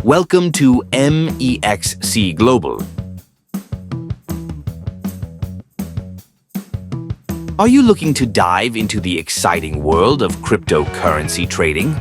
Welcome to Mexc Global. Are you looking to dive into the exciting world of cryptocurrency trading?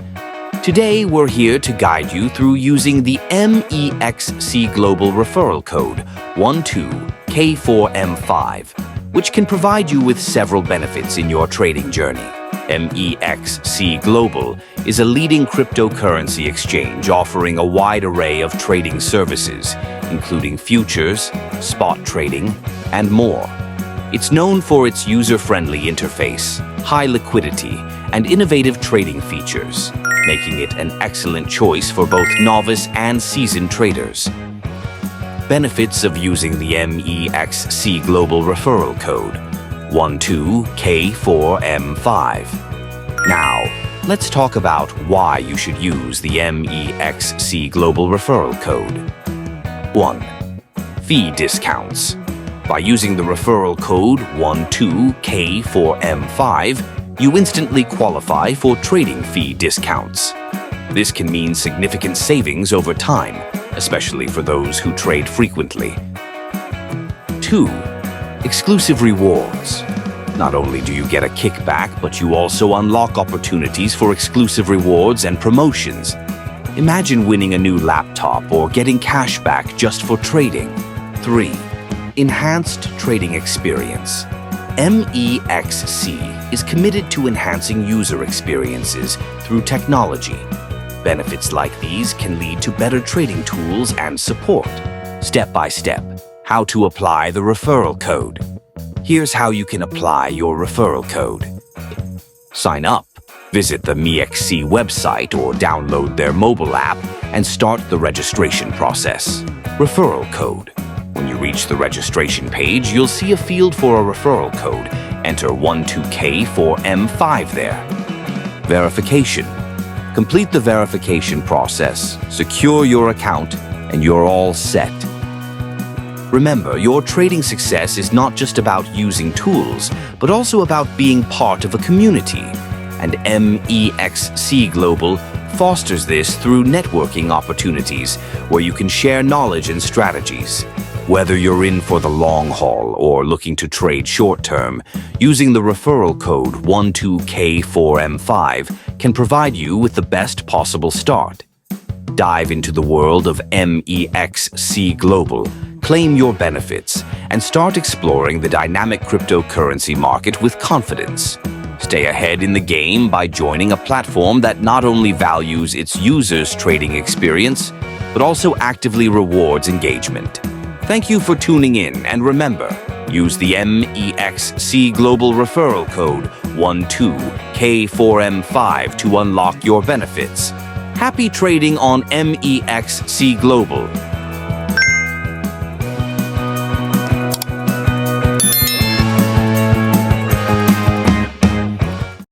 Today, we're here to guide you through using the Mexc Global referral code 12K4M5, which can provide you with several benefits in your trading journey. Mexc Global is a leading cryptocurrency exchange offering a wide array of trading services, including futures, spot trading, and more. It's known for its user-friendly interface, high liquidity, and innovative trading features, making it an excellent choice for both novice and seasoned traders. Benefits of using the Mexc Global referral code 12K4M5. Now, let's talk about why you should use the Mexc Global referral code. 1. Fee discounts. By using the referral code 12K4M5, you instantly qualify for trading fee discounts. This can mean significant savings over time, especially for those who trade frequently. 2. Exclusive rewards. Not only do you get a kickback, but you also unlock opportunities for exclusive rewards and promotions. Imagine winning a new laptop or getting cash back just for trading. 3. Enhanced trading experience. Mexc is committed to enhancing user experiences through technology. Benefits like these can lead to better trading tools and support. Step by step, how to apply the referral code. Here's how you can apply your referral code. Sign up. Visit the Mexc website or download their mobile app and start the registration process. Referral code. When you reach the registration page, you'll see a field for a referral code. Enter 12K4M5 there. Verification. Complete the verification process, secure your account, and you're all set. Remember, your trading success is not just about using tools, but also about being part of a community. And Mexc Global fosters this through networking opportunities where you can share knowledge and strategies. Whether you're in for the long haul or looking to trade short-term, using the referral code 12K4M5 can provide you with the best possible start. Dive into the world of Mexc Global, claim your benefits, and start exploring the dynamic cryptocurrency market with confidence. Stay ahead in the game by joining a platform that not only values its users' trading experience, but also actively rewards engagement. Thank you for tuning in, and remember, use the Mexc Global referral code 12K4M5 to unlock your benefits. Happy trading on Mexc Global.